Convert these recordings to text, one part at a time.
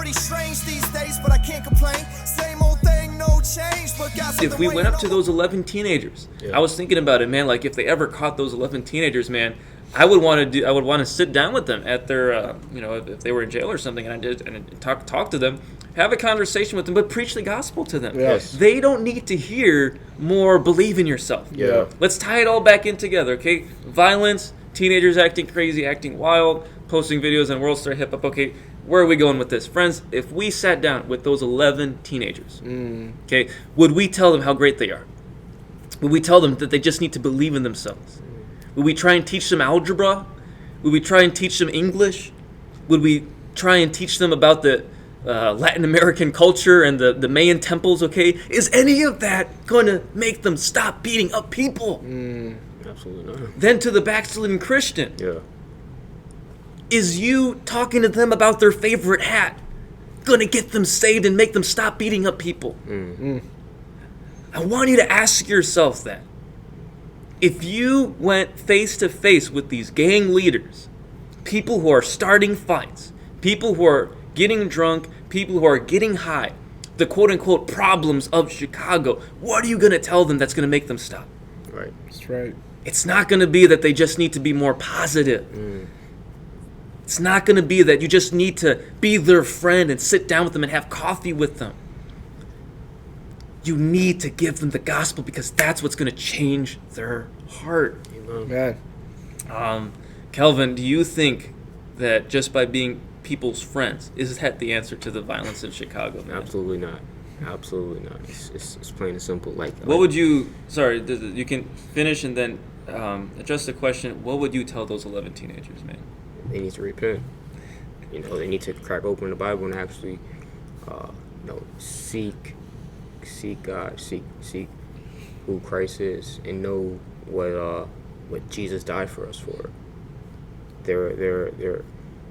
pretty strange these days, but I can't complain. Same old thing, no change, but got something If we went up to waiting those 11 teenagers, I was thinking about it, man. Like if they ever caught those 11 teenagers, man, I would want to sit down with them at their, if they were in jail or something, and talk to them, have a conversation with them, but preach the gospel to them. Yes. They don't need to hear more believe in yourself. Yeah. Let's tie it all back in together, okay? Violence, teenagers acting crazy, acting wild, posting videos on World Star Hip Hop. Okay, where are we going with this? Friends, if we sat down with those 11 teenagers, okay, would we tell them how great they are? Would we tell them that they just need to believe in themselves? Would we try and teach them algebra? Would we try and teach them English? Would we try and teach them about the Latin American culture and the Mayan temples, okay? Is any of that going to make them stop beating up people? Absolutely not. Then to the backslidden Christian, Yeah. is you talking to them about their favorite hat going to get them saved and make them stop beating up people? I want you to ask yourself that. If you went face to face with these gang leaders, people who are starting fights, people who are getting drunk, people who are getting high, the quote-unquote problems of Chicago, what are you going to tell them that's going to make them stop? Right. That's right. It's not going to be that they just need to be more positive. It's not going to be that you just need to be their friend and sit down with them and have coffee with them. You need to give them the gospel because that's what's going to change their heart. Man. Kelvin, do you think that just by being people's friends, is that the answer to the violence in Chicago, man? Absolutely not. Absolutely not. It's plain and simple. What would you, you can finish and then address the question, what would you tell those 11 teenagers, man? They need to repent. They need to crack open the Bible and actually, seek God, seek who Christ is, and know what Jesus died for us for. They're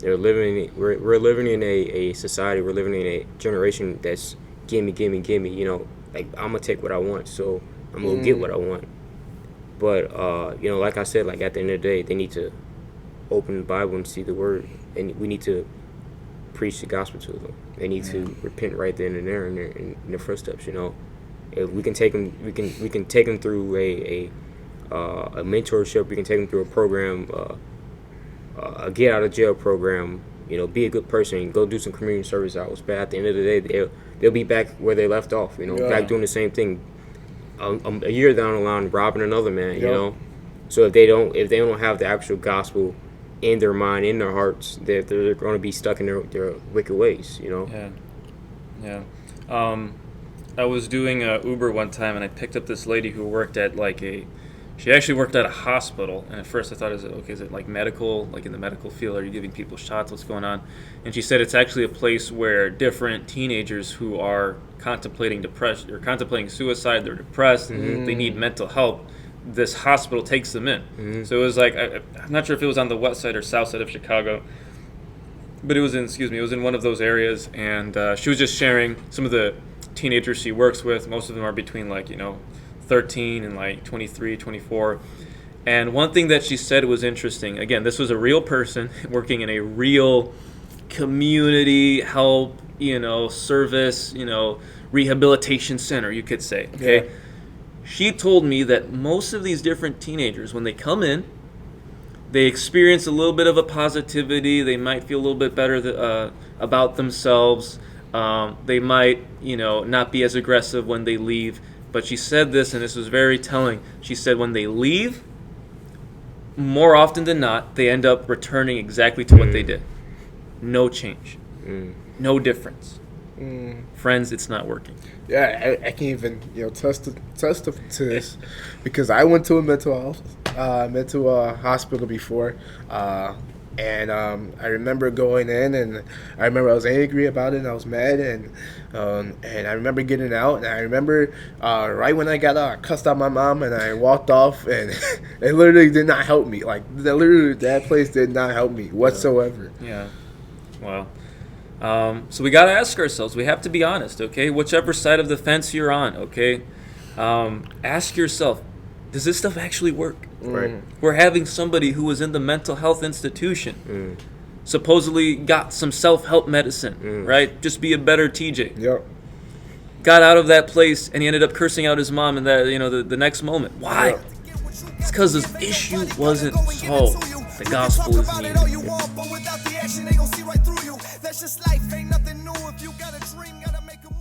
living. We're living in a society. We're living in a generation that's gimme. I'm gonna take what I want, so I'm gonna get what I want. But like I said, at the end of the day, they need to open the Bible and see the Word, and we need to preach the gospel to them. They need to repent right then and there in their footsteps. If we can take them, we can take them through a mentorship. We can take them through a program, a get out of jail program. Be a good person, go do some community service hours. But at the end of the day, they'll be back where they left off. Back doing the same thing. A year down the line, robbing another man. So if they don't have the actual gospel in their mind, in their hearts, they're going to be stuck in their wicked ways. Yeah. I was doing Uber one time, and I picked up this lady who worked at she actually worked at a hospital. And at first I thought, is it like medical, like in the medical field? Are you giving people shots? What's going on? And she said it's actually a place where different teenagers who are contemplating depression or contemplating suicide, they're depressed, they need mental help, this hospital takes them in. So it was like, I'm not sure if it was on the west side or south side of Chicago, but it was in one of those areas. And she was just sharing some of the teenagers she works with. Most of them are between 13 and 23, 24. And one thing that she said was interesting. Again, this was a real person working in a real community help, service, rehabilitation center, you could say. Okay. Yeah. She told me that most of these different teenagers, when they come in, they experience a little bit of a positivity. They might feel a little bit better about themselves. They might, not be as aggressive when they leave. But she said this, and this was very telling. She said when they leave, more often than not, they end up returning exactly to what they did. No change. No difference. Friends, it's not working. Yeah, I can't even test to this because I went to a mental hospital before, and I remember going in, and I remember I was angry about it, and I was mad, and I remember getting out, and I remember right when I got out, I cussed out my mom, and I walked off, and it literally did not help me. That place did not help me whatsoever. Yeah. Wow. So we got to ask ourselves, we have to be honest, okay? Whichever side of the fence you're on, okay? Ask yourself, does this stuff actually work? Right. We're having somebody who was in the mental health institution supposedly got some self-help medicine, right? Just be a better TJ. Yep. Got out of that place, and he ended up cursing out his mom in that, the next moment. Why? Yep. It's because his issue wasn't solved. The gospel is needed. That's just life, ain't nothing new. If you got a dream, gotta make a move.